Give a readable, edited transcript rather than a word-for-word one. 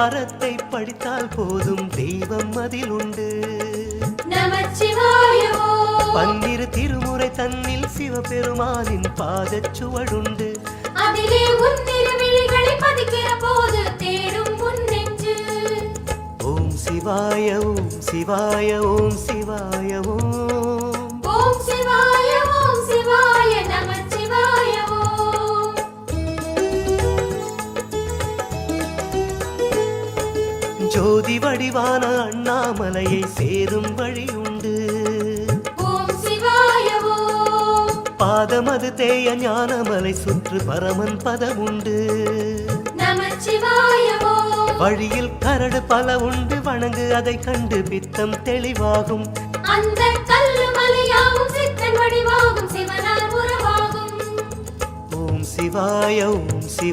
தேவாரத்தை படித்தால் போதும் தெய்வம் அதில் உண்டு. நமச்சிவாய ஓம். பன்னிரு திருமுறை தன்னில் சிவபெருமானின் பாதச்சுவடுண்டு. அதிலே உன்னிரு விழிகளை பதிக்கிற போது தேடும் உன் நெஞ்சு. ஓம் சிவாய ஓம் சிவாய ஓம் சிவாய ஓம். ஓம் சிவாய நமச்சிவாய ஓம். ஜோதி வடிவான அண்ணாமலையை சேரும் வழியுண்டு. ஓம் சிவாய ஓம். பாதமது தேய ஞானமலை சுற்று பரமன் பதமுண்டு. நமச்சிவாய ஓம். வழியில் கரடு பல உண்டு, வணங்கு அதை கண்டு பித்தம் தெளிவாகும். அந்த கல்லு மலையாவும் சித்தன் வடிவாகும், சிவனால் உருவாகும். ஓம் சிவாய ஓம் சிவ